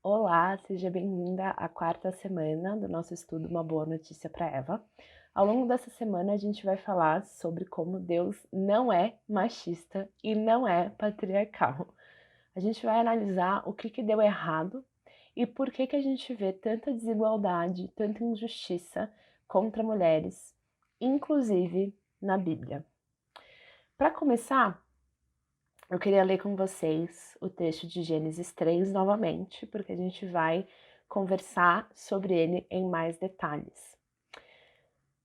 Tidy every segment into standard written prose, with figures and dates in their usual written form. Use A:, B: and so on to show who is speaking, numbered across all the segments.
A: Olá, seja bem-vinda à quarta semana do nosso estudo Uma Boa Notícia para Eva. Ao longo dessa semana a gente vai falar sobre como Deus não é machista e não é patriarcal. A gente vai analisar o que deu errado e por que a gente vê tanta desigualdade, tanta injustiça contra mulheres, inclusive na Bíblia. Para começar, eu queria ler com vocês o texto de Gênesis 3 novamente, porque a gente vai conversar sobre ele em mais detalhes.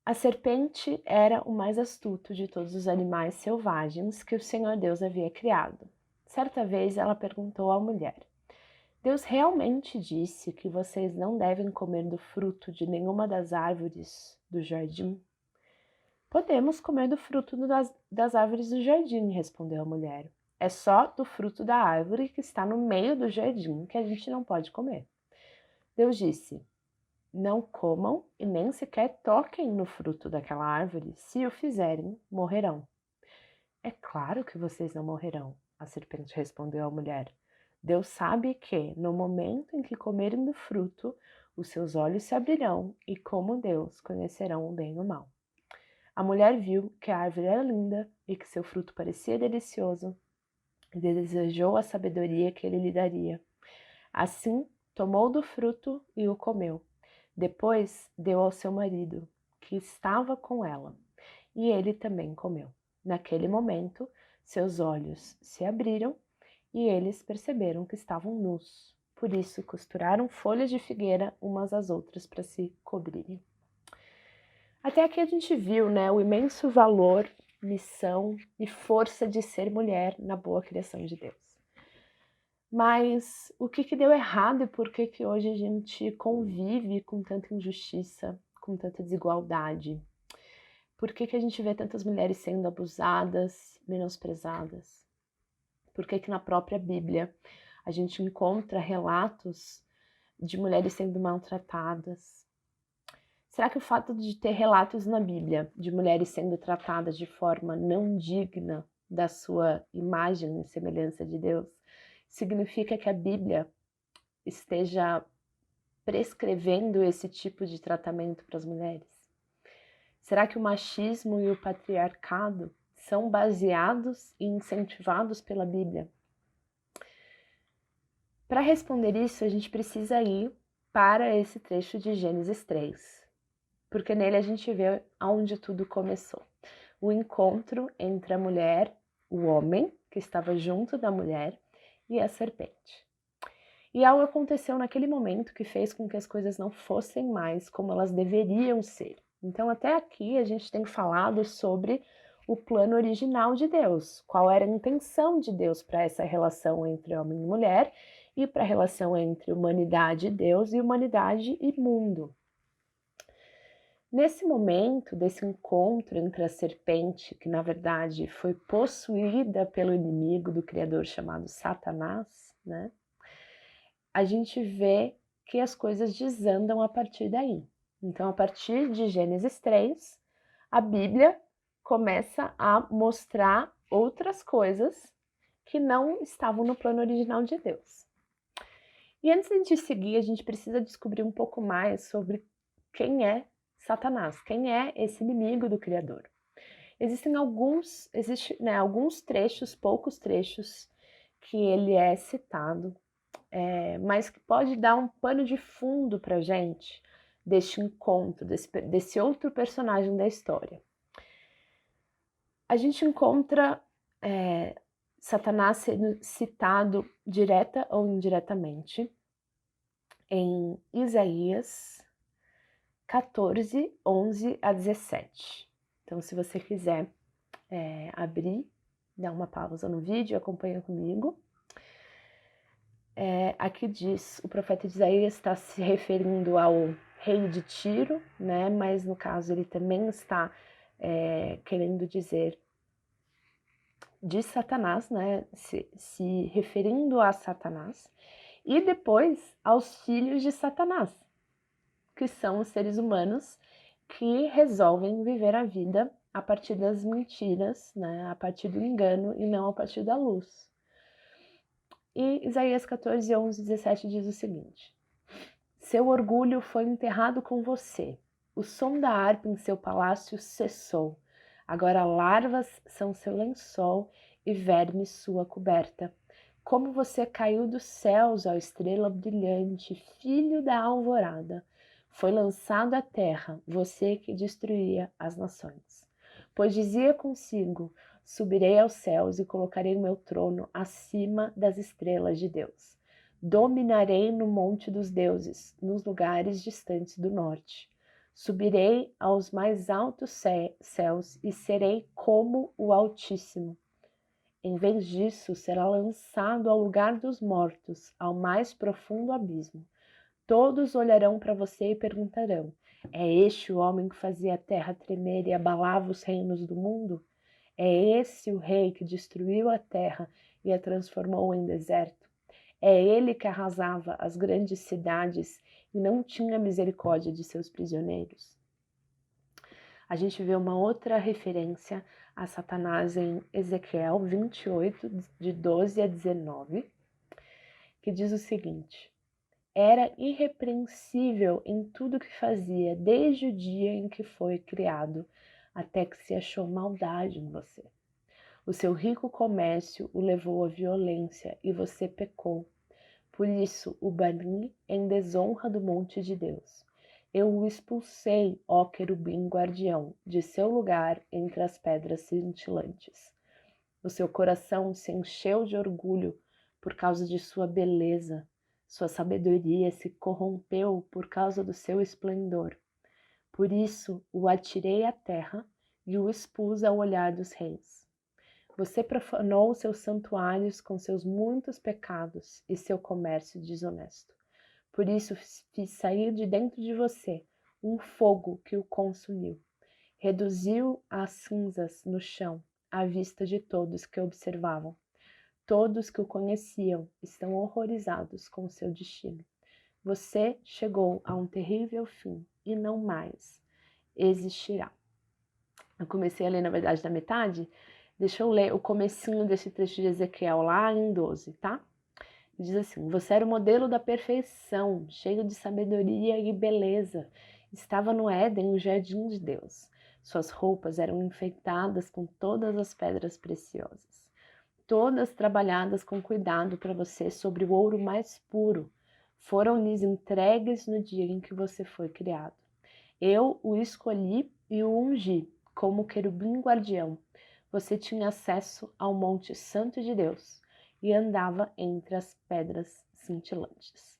A: A serpente era o mais astuto de todos os animais selvagens que o Senhor Deus havia criado. Certa vez ela perguntou à mulher: Deus realmente disse que vocês não devem comer do fruto de nenhuma das árvores do jardim? Podemos comer do fruto das árvores do jardim, respondeu a mulher. É só do fruto da árvore que está no meio do jardim que a gente não pode comer. Deus disse: Não comam e nem sequer toquem no fruto daquela árvore. Se o fizerem, morrerão. É claro que vocês não morrerão, a serpente respondeu à mulher. Deus sabe que, no momento em que comerem do fruto, os seus olhos se abrirão e, como Deus, conhecerão o bem e o mal. A mulher viu que a árvore era linda e que seu fruto parecia delicioso e desejou a sabedoria que ele lhe daria. Assim, tomou do fruto e o comeu. Depois deu ao seu marido, que estava com ela, e ele também comeu. Naquele momento, seus olhos se abriram e eles perceberam que estavam nus. Por isso, costuraram folhas de figueira umas às outras para se cobrirem. Até aqui a gente viu, né, o imenso valor, missão e força de ser mulher na boa criação de Deus. Mas o que deu errado e por que hoje a gente convive com tanta injustiça, com tanta desigualdade? Por que a gente vê tantas mulheres sendo abusadas, menosprezadas? Por que na própria Bíblia a gente encontra relatos de mulheres sendo maltratadas? Será que o fato de ter relatos na Bíblia de mulheres sendo tratadas de forma não digna da sua imagem e semelhança de Deus significa que a Bíblia esteja prescrevendo esse tipo de tratamento para as mulheres? Será que o machismo e o patriarcado são baseados e incentivados pela Bíblia? Para responder isso, a gente precisa ir para esse trecho de Gênesis 3, porque nele a gente vê aonde tudo começou. O encontro entre a mulher, o homem, que estava junto da mulher, e a serpente. E algo aconteceu naquele momento que fez com que as coisas não fossem mais como elas deveriam ser. Então, até aqui, a gente tem falado sobre o plano original de Deus, qual era a intenção de Deus para essa relação entre homem e mulher e para a relação entre humanidade e Deus e humanidade e mundo. Nesse momento desse encontro entre a serpente, que na verdade foi possuída pelo inimigo do Criador chamado Satanás, né? A gente vê que as coisas desandam a partir daí. Então, a partir de Gênesis 3, a Bíblia começa a mostrar outras coisas que não estavam no plano original de Deus. E antes de a gente seguir, a gente precisa descobrir um pouco mais sobre quem é Satanás, quem é esse inimigo do Criador. Existem alguns trechos, poucos trechos, que ele é citado, mas que pode dar um pano de fundo para a gente deste encontro, desse outro personagem da história. A gente encontra Satanás sendo citado direta ou indiretamente em Isaías 14, 11 a 17. Então, se você quiser abrir, dá uma pausa no vídeo, acompanha comigo. Aqui diz, o profeta Isaías está se referindo ao rei de Tiro, né? Mas no caso ele também está querendo dizer de Satanás, né? Se referindo a Satanás, e depois aos filhos de Satanás, que são os seres humanos que resolvem viver a vida a partir das mentiras, né? A partir do engano e não a partir da luz. E Isaías 14, 11, 17 diz o seguinte: seu orgulho foi enterrado com você, o som da harpa em seu palácio cessou. Agora larvas são seu lençol e vermes sua coberta. Como você caiu dos céus, ó estrela brilhante, filho da alvorada. Foi lançado à terra, você que destruía as nações. Pois dizia consigo: subirei aos céus e colocarei meu trono acima das estrelas de Deus. Dominarei no monte dos deuses, nos lugares distantes do norte. Subirei aos mais altos céus e serei como o Altíssimo. Em vez disso, será lançado ao lugar dos mortos, ao mais profundo abismo. Todos olharão para você e perguntarão: é este o homem que fazia a terra tremer e abalava os reinos do mundo? É esse o rei que destruiu a terra e a transformou em deserto? É ele que arrasava as grandes cidades e não tinha misericórdia de seus prisioneiros? A gente vê uma outra referência a Satanás em Ezequiel 28, de 12 a 19, que diz o seguinte: era irrepreensível em tudo que fazia, desde o dia em que foi criado, até que se achou maldade em você. O seu rico comércio o levou à violência e você pecou. Por isso o bani em desonra do monte de Deus. Eu o expulsei, ó querubim guardião, de seu lugar entre as pedras cintilantes. O seu coração se encheu de orgulho por causa de sua beleza. Sua sabedoria se corrompeu por causa do seu esplendor. Por isso o atirei à terra e o expus ao olhar dos reis. Você profanou seus santuários com seus muitos pecados e seu comércio desonesto. Por isso fiz sair de dentro de você um fogo que o consumiu. Reduziu as cinzas no chão, à vista de todos que observavam. Todos que o conheciam estão horrorizados com o seu destino. Você chegou a um terrível fim e não mais existirá. Eu comecei a ler, na verdade, da metade. Deixa eu ler o comecinho desse trecho de Ezequiel, lá em 12, tá? Diz assim: você era o modelo da perfeição, cheio de sabedoria e beleza. Estava no Éden, o jardim de Deus. Suas roupas eram enfeitadas com todas as pedras preciosas, todas trabalhadas com cuidado para você sobre o ouro mais puro. Foram-lhes entregues no dia em que você foi criado. Eu o escolhi e o ungi como querubim guardião. Você tinha acesso ao Monte Santo de Deus e andava entre as pedras cintilantes.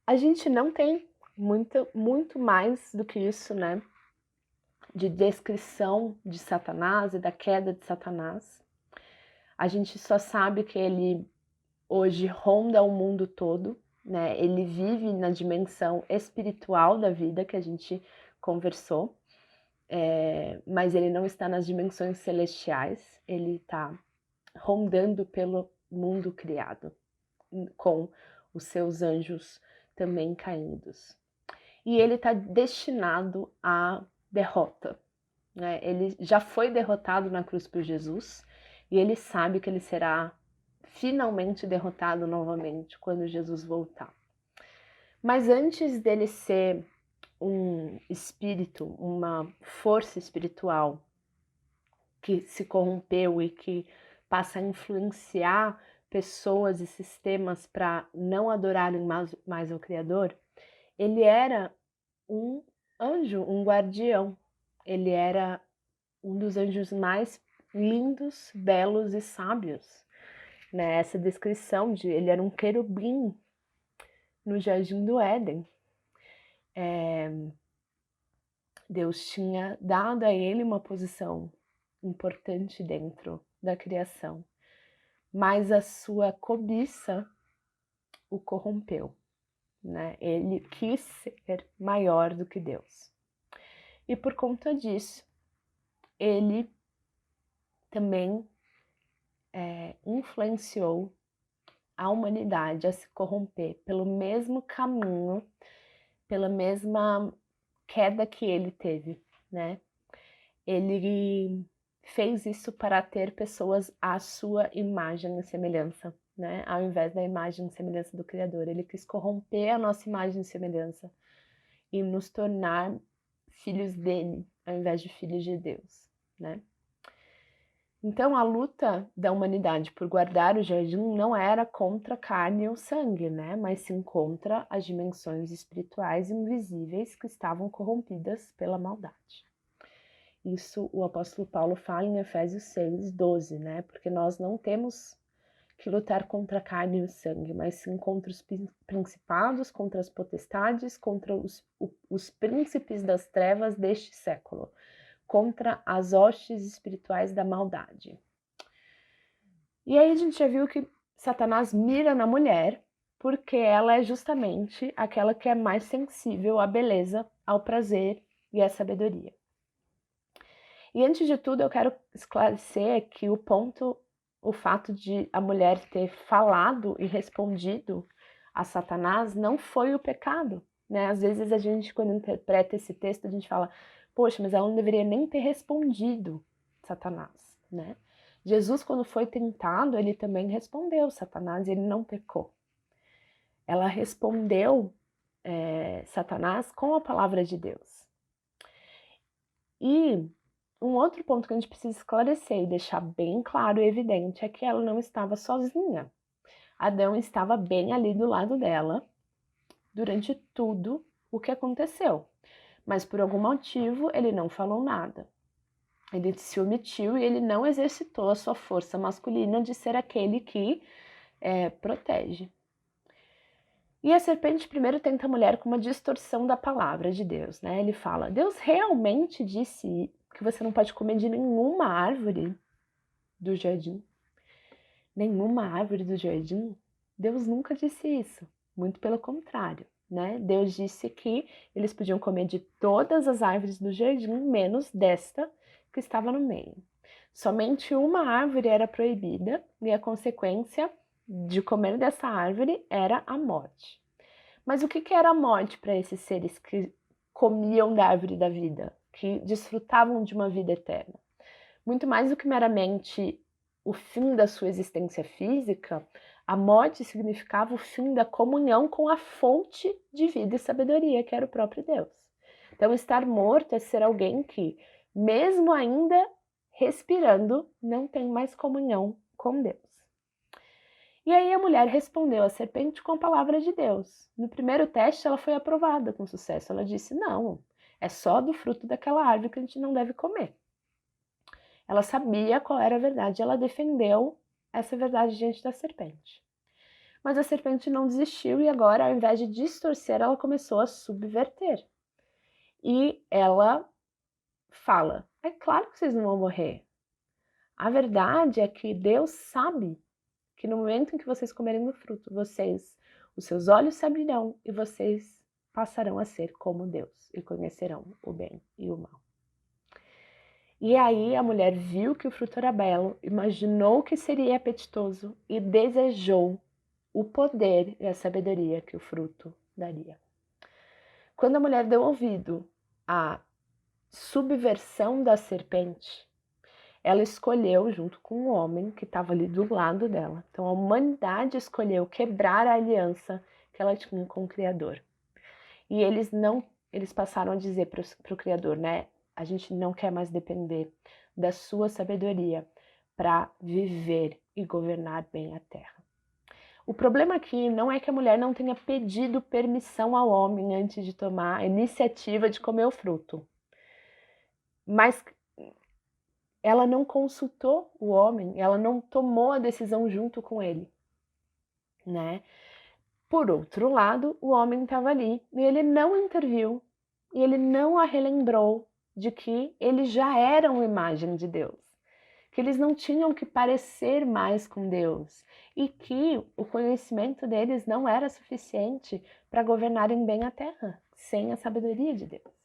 A: A gente não tem muito mais do que isso, né? De descrição de Satanás e da queda de Satanás. A gente só sabe que ele hoje ronda o mundo todo, né? Ele vive na dimensão espiritual da vida que a gente conversou. Mas ele não está nas dimensões celestiais, ele está rondando pelo mundo criado, com os seus anjos também caídos. E ele está destinado à derrota, né? Ele já foi derrotado na cruz por Jesus, e ele sabe que ele será finalmente derrotado novamente quando Jesus voltar. Mas antes dele ser um espírito, uma força espiritual que se corrompeu e que passa a influenciar pessoas e sistemas para não adorarem mais ao Criador, ele era um anjo, um guardião. Ele era um dos anjos mais lindos, belos e sábios. Né? Essa descrição de ele era um querubim no jardim do Éden. Deus tinha dado a ele uma posição importante dentro da criação, mas a sua cobiça o corrompeu, né? Ele quis ser maior do que Deus. E por conta disso, ele também influenciou a humanidade a se corromper pelo mesmo caminho, pela mesma queda que ele teve, né? Ele fez isso para ter pessoas à sua imagem e semelhança, né? Ao invés da imagem e semelhança do Criador. Ele quis corromper a nossa imagem e semelhança e nos tornar filhos dele, ao invés de filhos de Deus, né? Então, a luta da humanidade por guardar o jardim não era contra a carne ou sangue, né? Mas sim contra as dimensões espirituais invisíveis que estavam corrompidas pela maldade. Isso o apóstolo Paulo fala em Efésios 6:12, né? Porque nós não temos que lutar contra a carne e o sangue, mas sim contra os principados, contra as potestades, contra os príncipes das trevas deste século, contra as hostes espirituais da maldade. E aí a gente já viu que Satanás mira na mulher, porque ela é justamente aquela que é mais sensível à beleza, ao prazer e à sabedoria. E antes de tudo, eu quero esclarecer que o fato de a mulher ter falado e respondido a Satanás não foi o pecado, né? Às vezes a gente, quando interpreta esse texto, a gente fala, poxa, mas ela não deveria nem ter respondido Satanás, né? Jesus, quando foi tentado, ele também respondeu Satanás e ele não pecou. Ela respondeu Satanás com a palavra de Deus. E um outro ponto que a gente precisa esclarecer e deixar bem claro e evidente é que ela não estava sozinha. Adão estava bem ali do lado dela durante tudo o que aconteceu. Mas por algum motivo ele não falou nada. Ele se omitiu e ele não exercitou a sua força masculina de ser aquele que protege. E a serpente primeiro tenta a mulher com uma distorção da palavra de Deus, né? Ele fala, Deus realmente disse que você não pode comer de nenhuma árvore do jardim. Nenhuma árvore do jardim? Deus nunca disse isso. Muito pelo contrário, né? Deus disse que eles podiam comer de todas as árvores do jardim, menos desta que estava no meio. Somente uma árvore era proibida e a consequência de comer dessa árvore era a morte. Mas o que era a morte para esses seres que comiam da árvore da vida, que desfrutavam de uma vida eterna? Muito mais do que meramente o fim da sua existência física, a morte significava o fim da comunhão com a fonte de vida e sabedoria, que era o próprio Deus. Então, estar morto é ser alguém que, mesmo ainda respirando, não tem mais comunhão com Deus. E aí a mulher respondeu à serpente com a palavra de Deus. No primeiro teste, ela foi aprovada com sucesso. Ela disse, não, é só do fruto daquela árvore que a gente não deve comer. Ela sabia qual era a verdade, ela defendeu essa verdade diante da serpente. Mas a serpente não desistiu e agora, ao invés de distorcer, ela começou a subverter. E ela fala, é claro que vocês não vão morrer. A verdade é que Deus sabe que no momento em que vocês comerem do fruto, os seus olhos se abrirão e vocês passarão a ser como Deus e conhecerão o bem e o mal. E aí a mulher viu que o fruto era belo, imaginou que seria apetitoso e desejou o poder e a sabedoria que o fruto daria. Quando a mulher deu ouvido à subversão da serpente, ela escolheu, junto com o homem que estava ali do lado dela. Então a humanidade escolheu quebrar a aliança que ela tinha com o Criador. E eles passaram a dizer para o Criador, né? A gente não quer mais depender da sua sabedoria para viver e governar bem a terra. O problema aqui não é que a mulher não tenha pedido permissão ao homem antes de tomar a iniciativa de comer o fruto, mas ela não consultou o homem, ela não tomou a decisão junto com ele, né? Por outro lado, o homem estava ali e ele não interviu e ele não a relembrou de que eles já eram imagem de Deus, que eles não tinham que parecer mais com Deus e que o conhecimento deles não era suficiente para governarem bem a terra, sem a sabedoria de Deus.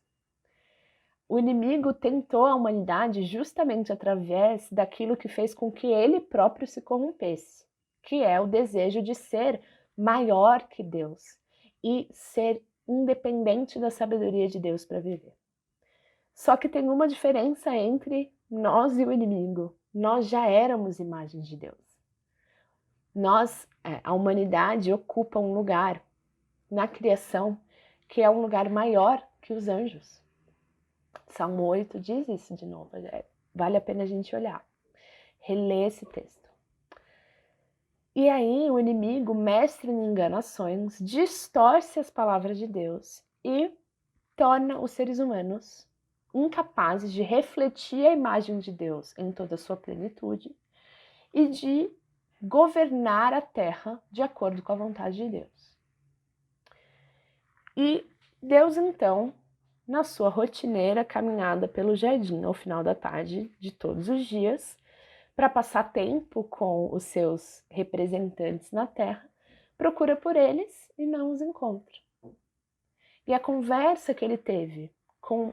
A: O inimigo tentou a humanidade justamente através daquilo que fez com que ele próprio se corrompesse, que é o desejo de ser maior que Deus e ser independente da sabedoria de Deus para viver. Só que tem uma diferença entre nós e o inimigo, nós já éramos imagens de Deus. A humanidade ocupa um lugar na criação que é um lugar maior que os anjos. Salmo 8 diz isso de novo, vale a pena a gente olhar, reler esse texto. E aí o inimigo, mestre em enganações, distorce as palavras de Deus e torna os seres humanos incapazes de refletir a imagem de Deus em toda a sua plenitude e de governar a terra de acordo com a vontade de Deus. E Deus, então, na sua rotineira caminhada pelo jardim ao final da tarde de todos os dias, para passar tempo com os seus representantes na terra, procura por eles e não os encontra. E a conversa que ele teve com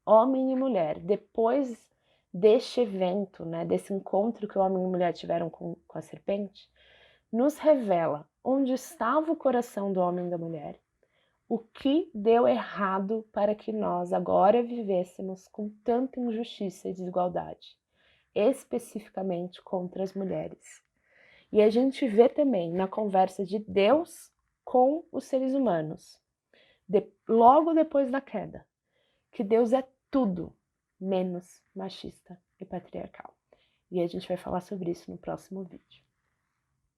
A: homem e mulher depois deste evento, né, desse encontro que o homem e a mulher tiveram com a serpente, nos revela onde estava o coração do homem e da mulher, o que deu errado para que nós agora vivêssemos com tanta injustiça e desigualdade, especificamente contra as mulheres. E a gente vê também na conversa de Deus com os seres humanos, logo depois da queda, que Deus é tudo menos machista e patriarcal. E a gente vai falar sobre isso no próximo vídeo.